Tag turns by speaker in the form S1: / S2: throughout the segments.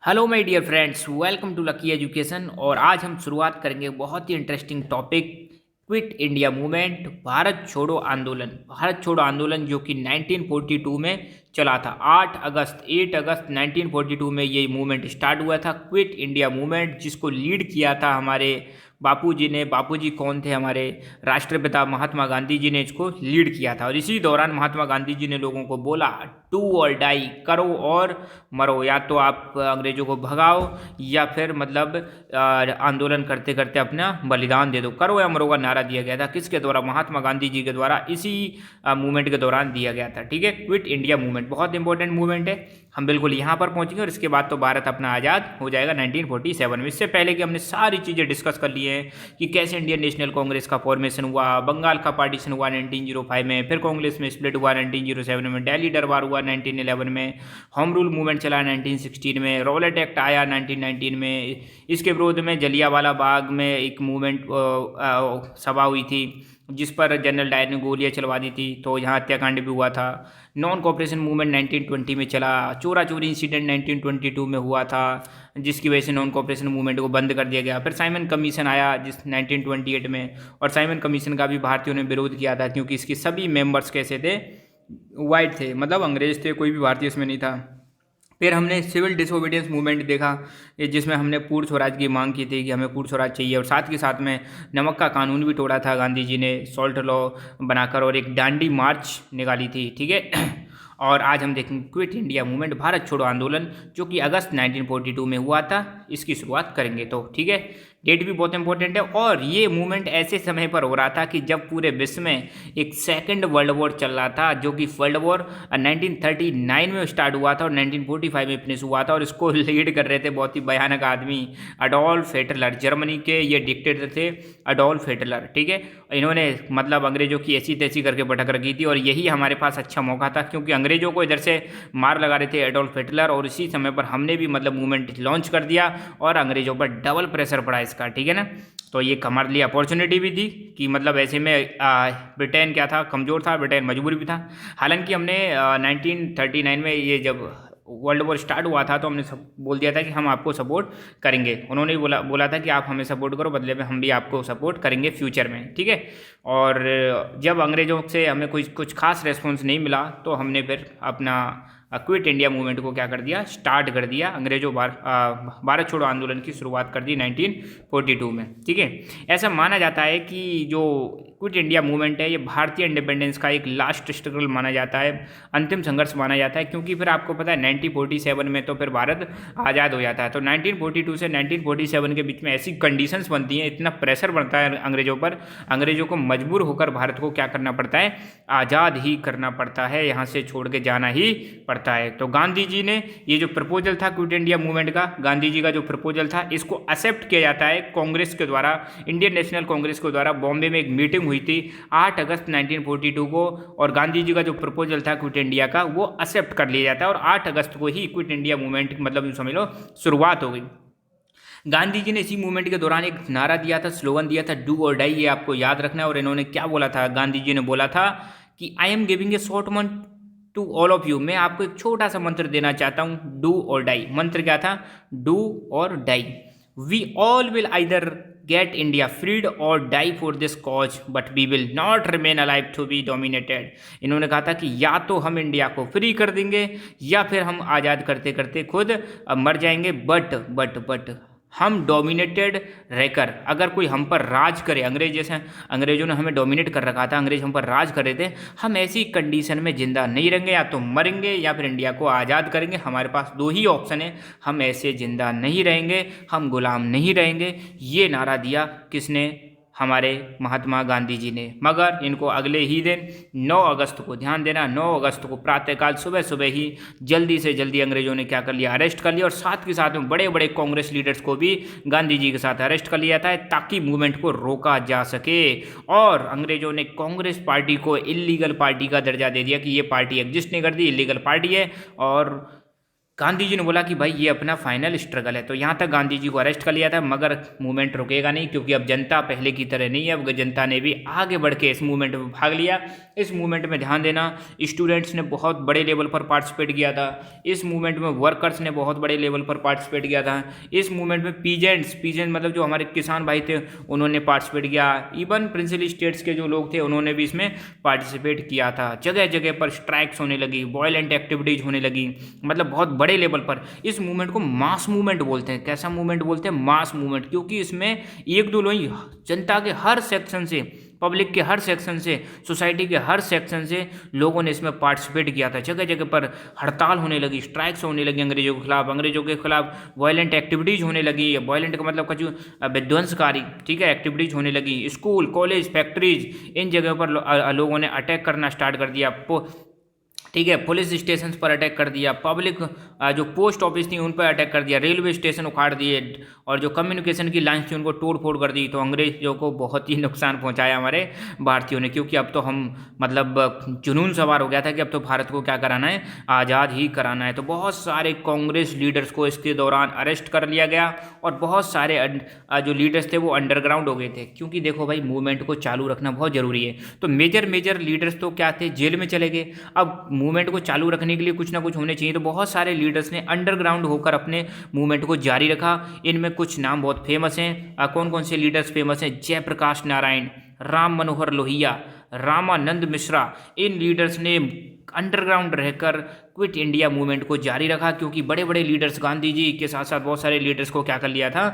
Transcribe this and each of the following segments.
S1: Hello my dear friends, welcome to lucky education. और आज हम शुरुआत करेंगे बहुत ही interesting topic, quit India movement, Bharat छोड़ो आंदोलन। भारत छोड़ो आंदोलन जो कि 1942 में चला था। 8 अगस्त 1942 में ये मूवमेंट स्टार्ट हुआ था, क्विट इंडिया मूवमेंट, जिसको लीड किया था हमारे बापूजी ने। बापूजी कौन थे? हमारे राष्ट्रपिता महात्मा गांधी जी ने इसको लीड किया था। और इसी दौरान महात्मा गांधी जी ने लोगों को बोला, डू और डाई, करो और मरो। या तो आप अंग्रेजों को भगाओ या फिर मतलब आंदोलन करते करते अपना बलिदान दे दो। करो या मरो का नारा दिया गया था। किसके द्वारा? महात्मा गांधी जी के द्वारा, इसी मूवमेंट के दौरान दिया गया था। ठीक है, क्विट इंडिया मूवमेंट बहुत इंपॉर्टेंट मूवमेंट है। हम बिल्कुल यहाँ पर पहुँचेंगे और इसके बाद तो भारत अपना आज़ाद हो जाएगा 1947 में। इससे पहले कि हमने सारी चीज़ें डिस्कस कर ली हैं कि कैसे इंडियन नेशनल कांग्रेस का फॉर्मेशन हुआ, बंगाल का पार्टीशन हुआ 1905 में, फिर कांग्रेस में स्प्लिट हुआ 1907 में, दिल्ली दरबार हुआ 1911 में, होम रूल मूवमेंट चला 1916 में, रॉलेट एक्ट आया 1919 में, इसके विरोध में जलियांवाला बाग में एक मूवमेंट सभा हुई थी जिस पर जनरल डायर ने गोलियां चलवा दी थी, तो यहाँ हत्याकांड भी हुआ था। नॉन कॉपरेशन मूवमेंट 1920 में चला। चोरा चोरी इंसिडेंट 1922 में हुआ था, जिसकी वजह से नॉन कॉपरेशन मूवमेंट को बंद कर दिया गया। फिर साइमन कमीशन आया जिस 1928 में, और साइमन कमीशन का भी भारतीयों ने विरोध किया था क्योंकि इसके सभी मेंबर्स कैसे थे? वाइट थे, मतलब अंग्रेज थे, कोई भी भारतीय इसमें नहीं था। फिर हमने सिविल डिसोबीडियंस मूवमेंट देखा, जिसमें हमने पूर्ण स्वराज की मांग की थी कि हमें पूर्ण स्वराज चाहिए, और साथ के साथ में नमक का कानून भी तोड़ा था गांधी जी ने, सॉल्ट लॉ बनाकर, और एक डांडी मार्च निकाली थी। ठीक है और आज हम देखेंगे क्विट इंडिया मूवमेंट, भारत छोड़ो आंदोलन, जो कि अगस्त 1942 में हुआ था। इसकी शुरुआत करेंगे तो ठीक है, डेट भी बहुत इंपॉर्टेंट है। और ये मूवमेंट ऐसे समय पर हो रहा था कि जब पूरे विश्व में एक सेकंड वर्ल्ड वॉर चल रहा था, जो कि वर्ल्ड वॉर 1939 में स्टार्ट हुआ था और 1945 में फिनिश हुआ था। और इसको लीड कर रहे थे बहुत ही भयानक आदमी, अडोल्फ हिटलर। जर्मनी के ये डिक्टेटर थे अडोल्फ हिटलर। ठीक है, इन्होंने मतलब अंग्रेजों की ऐसी तैसी करके भटक रखी थी, और यही हमारे पास अच्छा मौका था क्योंकि अंग्रेजों को इधर से मार लगा रहे थे एडोल्फ हिटलर, और इसी समय पर हमने भी मतलब मूवमेंट लॉन्च कर दिया और अंग्रेजों पर डबल प्रेशर पड़ा इसका। ठीक है ना, तो ये हमारे लिए अपॉर्चुनिटी भी थी कि मतलब ऐसे में ब्रिटेन क्या था, कमज़ोर था, ब्रिटेन मजबूर भी था। हालांकि हमने 1939 में ये जब वर्ल्ड वॉर स्टार्ट हुआ था तो हमने सब बोल दिया था कि हम आपको सपोर्ट करेंगे। उन्होंने बोला बोला था कि आप हमें सपोर्ट करो, बदले में हम भी आपको सपोर्ट करेंगे फ्यूचर में। ठीक है, और जब अंग्रेज़ों से हमें कुछ खास रेस्पॉन्स नहीं मिला तो हमने फिर अपना क्विट इंडिया मूवमेंट को क्या कर दिया, स्टार्ट कर दिया। अंग्रेजों भारत छोड़ो आंदोलन की शुरुआत कर दी 1942 में। ठीक है, ऐसा माना जाता है कि जो क्विट इंडिया मूवमेंट है ये भारतीय इंडिपेंडेंस का एक लास्ट स्ट्रगल माना जाता है, अंतिम संघर्ष माना जाता है, क्योंकि फिर आपको पता है 1947 में तो फिर भारत आज़ाद हो जाता है। तो 1942 से 1947 के बीच में ऐसी कंडीशंस बनती हैं, इतना प्रेशर बनता है अंग्रेजों पर, अंग्रेजों को मजबूर होकर भारत को क्या करना पड़ता है, आज़ाद ही करना पड़ता है, यहाँ से छोड़ के जाना ही पड़ता है। तो गांधी जी ने ये जो प्रपोजल था क्विट इंडिया मूवमेंट का, गांधी जी का जो प्रपोजल था, इसको एक्सेप्ट किया जाता है कांग्रेस के द्वारा, इंडियन नेशनल कांग्रेस के द्वारा। बॉम्बे में एक मीटिंग हुई थी 8 अगस्त 1942 को, और गांधी जी का जो प्रपोजल था क्विट इंडिया का वो एक्सेप्ट कर लिया जाता है, और 8 अगस्त को ही क्विट इंडिया मूवमेंट मतलब समझ लो शुरुआत हो गई। गांधी जी ने इसी मूवमेंट के दौरान एक नारा दिया था, स्लोगन दिया था, डू और डाई, ये आपको याद रखना है। और इन्होंने क्या बोला था? गांधी जी ने बोला था कि I am giving a short मंत्र टू ऑल ऑफ यू, मैं आपको एक छोटा सा मंत्र देना चाहता हूँ, डू और डाई। मंत्र क्या था? Do or die. We all will either get India freed or die for this cause, but we will not remain alive to be dominated. इन्होंने कहा था कि या तो हम इंडिया को फ्री कर देंगे या फिर हम आज़ाद करते करते खुद मर जाएंगे, बट हम डोमिनेटेड रहकर, अगर कोई हम पर राज करे, अंग्रेज जैसे अंग्रेजों ने हमें डोमिनेट कर रखा था, अंग्रेज हम पर राज कर रहे थे, हम ऐसी कंडीशन में जिंदा नहीं रहेंगे, या तो मरेंगे या फिर इंडिया को आज़ाद करेंगे। हमारे पास दो ही ऑप्शन है, हम ऐसे जिंदा नहीं रहेंगे, हम गुलाम नहीं रहेंगे। ये नारा दिया किसने? हमारे महात्मा गांधी जी ने। मगर इनको अगले ही दिन 9 अगस्त को, ध्यान देना, 9 अगस्त को प्रातःकाल सुबह सुबह ही जल्दी से जल्दी अंग्रेजों ने क्या कर लिया? अरेस्ट कर लिया, और साथ के साथ में बड़े बड़े कांग्रेस लीडर्स को भी गांधी जी के साथ अरेस्ट कर लिया था ताकि मूवमेंट को रोका जा सके। और अंग्रेजों ने कांग्रेस पार्टी को इलीगल पार्टी का दर्जा दे दिया कि ये पार्टी एग्जिस्ट नहीं करती, इलीगल पार्टी है। और गांधी जी ने बोला कि भाई ये अपना फाइनल स्ट्रगल है। तो यहाँ तक गांधी जी को अरेस्ट कर लिया था, मगर मूवमेंट रुकेगा नहीं, क्योंकि अब जनता पहले की तरह नहीं है। अब जनता ने भी आगे बढ़ के इस मूवमेंट में भाग लिया। इस मूवमेंट में ध्यान देना, स्टूडेंट्स ने बहुत बड़े लेवल पर पार्टिसिपेट किया था। इस मूवमेंट में वर्कर्स ने बहुत बड़े लेवल पर पार्टिसिपेट किया था। इस मूवमेंट में पीजेंट्स मतलब जो हमारे किसान भाई थे उन्होंने पार्टिसिपेट किया। इवन प्रिंसिपल स्टेट्स के जो लोग थे उन्होंने भी इसमें पार्टिसिपेट किया था। जगह जगह पर स्ट्राइक्स होने लगी, वायलेंट एक्टिविटीज़ होने लगी, मतलब बहुत बड़े लेवल पर। इस मूवमेंट को मास मूवमेंट बोलते हैं। कैसा मूवमेंट बोलते हैं? Mass movement. क्योंकि इसमें एक दो लोग, जनता के हर सेक्शन से, पब्लिक के हर सेक्शन से, सोसाइटी के हर सेक्शन से लोगों ने इसमें पार्टिसिपेट किया था। जगह जगह पर हड़ताल होने लगी, स्ट्राइक्स होने लगी अंग्रेजों के खिलाफ वायलेंट एक्टिविटीज़ होने लगी। वायलेंट का मतलब कुछ विध्वंसकारी, ठीक है, एक्टिविटीज़ होने लगी। स्कूल, कॉलेज, फैक्ट्रीज, इन जगह पर लोगों ने अटैक करना स्टार्ट कर दिया। ठीक है, पुलिस स्टेशन पर अटैक कर दिया, पब्लिक जो पोस्ट ऑफिस थी उन पर अटैक कर दिया, रेलवे स्टेशन उखाड़ दिए, और जो कम्युनिकेशन की लाइन्स थी उनको तोड़ फोड़ कर दी। तो अंग्रेजों को बहुत ही नुकसान पहुंचाया हमारे भारतीयों ने, क्योंकि अब तो हम मतलब जुनून सवार हो गया था कि अब तो भारत को क्या कराना है, आज़ाद ही कराना है। तो बहुत सारे कांग्रेस लीडर्स को इसके दौरान अरेस्ट कर लिया गया, और बहुत सारे जो लीडर्स थे वो अंडरग्राउंड हो गए थे। क्योंकि देखो भाई, मूवमेंट को चालू रखना बहुत ज़रूरी है। तो मेजर लीडर्स तो क्या थे, जेल में चले गए। अब मूवमेंट को चालू रखने के लिए कुछ ना कुछ होने चाहिए। तो बहुत सारे लीडर्स ने अंडरग्राउंड होकर अपने मूवमेंट को जारी रखा। इनमें कुछ नाम बहुत फेमस हैं। कौन कौन से लीडर्स फेमस हैं? जयप्रकाश नारायण, राम मनोहर लोहिया, रामानंद मिश्रा। इन लीडर्स ने अंडरग्राउंड रहकर क्विट इंडिया मूवमेंट को जारी रखा। क्योंकि बड़े बड़े लीडर्स, गांधी जी के साथ साथ बहुत सारे लीडर्स को क्या कर लिया था,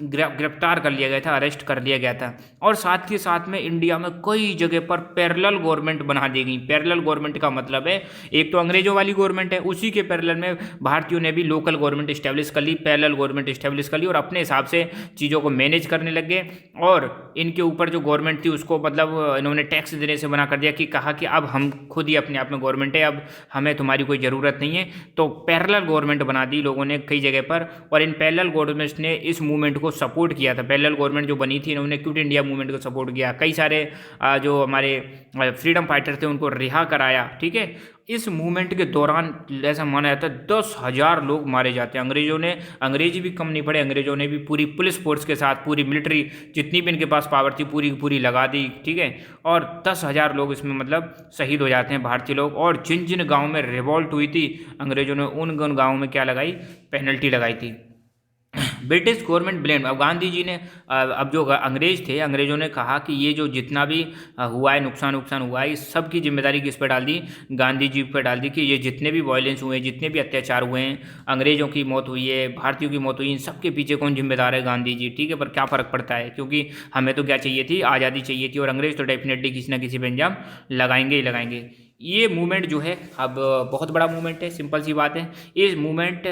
S1: गिरफ्तार कर लिया गया था, अरेस्ट कर लिया गया था। और साथ ही साथ में इंडिया में कई जगह पर पैरेलल गवर्नमेंट बना दी गई। पैरेलल गवर्नमेंट का मतलब है, एक तो अंग्रेजों वाली गवर्नमेंट है, उसी के पैरेलल में भारतीयों ने भी लोकल गवर्नमेंट इस्टेब्लिश कर ली, पैरेलल गवर्नमेंट इस्टेब्लिश कर ली, और अपने हिसाब से चीज़ों को मैनेज करने लग गए। और इनके ऊपर जो गवर्नमेंट थी उसको मतलब इन्होंने टैक्स देने से मना कर दिया, कि कहा कि अब हम खुद ही अपने आप में गवर्नमेंट है, अब हमें तुम्हारी कोई ज़रूरत नहीं है। तो पैरेलल गवर्नमेंट बना दी लोगों ने कई जगह पर, और इन पैरेलल गवर्नमेंट्स ने इस मूवमेंट को सपोर्ट किया था। पैरेलल गवर्नमेंट जो बनी थी, इन्होंने क्विट इंडिया मूवमेंट को सपोर्ट किया। कई सारे जो हमारे फ्रीडम फाइटर थे उनको रिहा कराया। ठीक है, इस मूवमेंट के दौरान ऐसा माना जाता है 10,000 लोग मारे जाते हैं। अंग्रेजी भी कम नहीं पड़े, अंग्रेजों ने भी पूरी पुलिस फोर्स के साथ, पूरी मिलिट्री जितनी भी इनके पास पावर थी पूरी पूरी लगा दी। ठीक है, और 10,000 लोग इसमें मतलब शहीद हो जाते हैं भारतीय लोग। और जिन जिन गाँव में रिवॉल्ट हुई थी, अंग्रेजों ने उन गाँव में क्या लगाई, पेनल्टी लगाई थी। British government blame. अब गांधी जी ने अब जो अंग्रेज थे, अंग्रेजों ने कहा कि ये जो जितना भी हुआ है, नुकसान हुआ है, इस सब की जिम्मेदारी किस पर डाल दी, गांधी जी पर डाल दी, कि ये जितने भी वायलेंस हुए हैं, जितने भी अत्याचार हुए हैं, अंग्रेजों की मौत हुई है, भारतीयों की मौत हुई है, इन सब के पीछे कौन जिम्मेदार है? गांधी जी। ठीक है, पर क्या फ़र्क पड़ता है, क्योंकि हमें तो क्या चाहिए थी, आज़ादी चाहिए थी, और अंग्रेज तो डेफिनेटली किसी ना किसी पर इंजाम लगाएंगे ही लगाएंगे। ये मूवमेंट जो है अब बहुत बड़ा मूवमेंट है, सिंपल सी बात है। इस मूवमेंट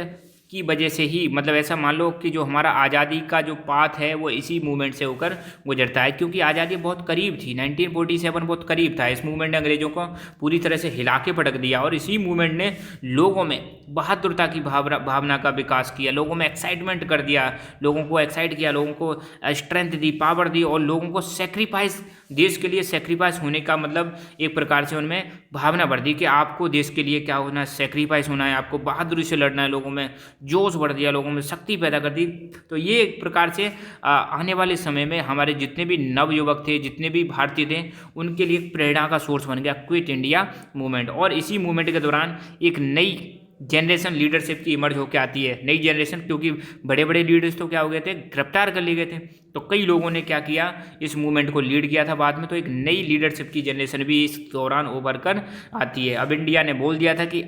S1: की वजह से ही मतलब ऐसा मान लो कि जो हमारा आज़ादी का जो पाथ है वो इसी मूवमेंट से होकर गुजरता है। क्योंकि आज़ादी बहुत करीब थी, 1947 बहुत करीब था। इस मूवमेंट ने अंग्रेज़ों को पूरी तरह से हिला के पटक दिया, और इसी मूवमेंट ने लोगों में बहादुरता की भावना का विकास किया, लोगों में एक्साइटमेंट कर दिया, लोगों को एक्साइट किया, लोगों को स्ट्रेंथ दी, पावर दी, और लोगों को सेक्रीफाइस, देश के लिए सेक्रीफाइस होने का मतलब एक प्रकार से उनमें भावना बढ़ दी कि आपको देश के लिए क्या होना है, सेक्रीफाइस होना है, आपको बहादुरी से लड़ना है। लोगों में जोश बढ़ दिया, लोगों में शक्ति पैदा कर दी। तो ये एक प्रकार से आने वाले समय में हमारे जितने भी नवयुवक थे, जितने भी भारतीय थे, उनके लिए एक प्रेरणा का सोर्स बन गया क्विट इंडिया मूवमेंट। और इसी मूवमेंट के दौरान एक नई जनरेशन लीडरशिप की इमर्ज होकर आती है, नई जनरेशन। क्योंकि बड़े बड़े लीडर्स तो क्या हो गए थे, गिरफ्तार कर लिए गए थे। तो कई लोगों ने क्या किया, इस मूवमेंट को लीड किया था बाद में। तो एक नई लीडरशिप की जनरेशन भी इस दौरान उभर कर आती है। अब इंडिया ने बोल दिया था कि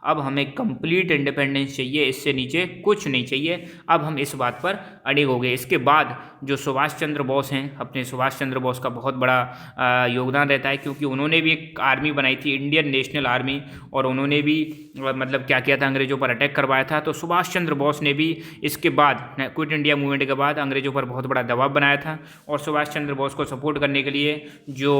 S1: अब हमें कंप्लीट इंडिपेंडेंस चाहिए, इससे नीचे कुछ नहीं चाहिए। अब हम इस बात पर अड़े हो गए। इसके बाद जो सुभाष चंद्र बोस हैं, अपने सुभाष चंद्र बोस का बहुत बड़ा योगदान रहता है, क्योंकि उन्होंने भी एक आर्मी बनाई थी, इंडियन नेशनल आर्मी, और उन्होंने भी मतलब क्या किया था, अंग्रेजों पर अटैक करवाया था। तो सुभाष चंद्र बोस ने भी इसके बाद, क्विट इंडिया मूवमेंट के बाद, अंग्रेजों पर बहुत बड़ा दबाव बनाया था। और सुभाष चंद्र बोस को सपोर्ट करने के लिए जो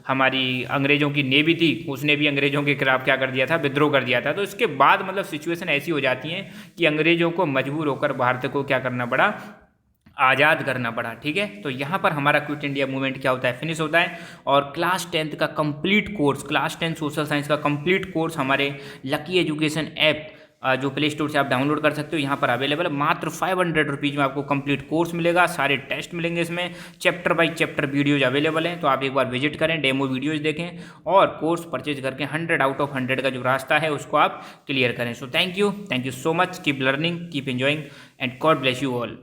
S1: हमारी अंग्रेजों की नेवी थी, उसने भी अंग्रेजों के खिलाफ क्या कर दिया था, विद्रोह कर दिया था। तो इसके बाद मतलब सिचुएशन ऐसी हो जाती है कि अंग्रेजों को मजबूर होकर भारत को क्या करना पड़ा, आज़ाद करना पड़ा। ठीक है, तो यहाँ पर हमारा क्विट इंडिया मूवमेंट क्या होता है, फिनिश होता है। और क्लास 10th का complete course, class 10 social science का कंप्लीट कोर्स हमारे लकी एजुकेशन ऐप जो प्ले स्टोर से आप डाउनलोड कर सकते हो, यहाँ पर अवेलेबल है। मात्र 500 रुपीज़ में आपको कंप्लीट कोर्स मिलेगा, सारे टेस्ट मिलेंगे इसमें, chapter by chapter videos available हैं। तो आप एक बार विजिट करें, डेमो वीडियोज देखें और कोर्स परचेज करके 100 आउट ऑफ 100 का जो रास्ता है उसको आप क्लियर करें। So thank you so much, keep learning, keep enjoying and God bless you all.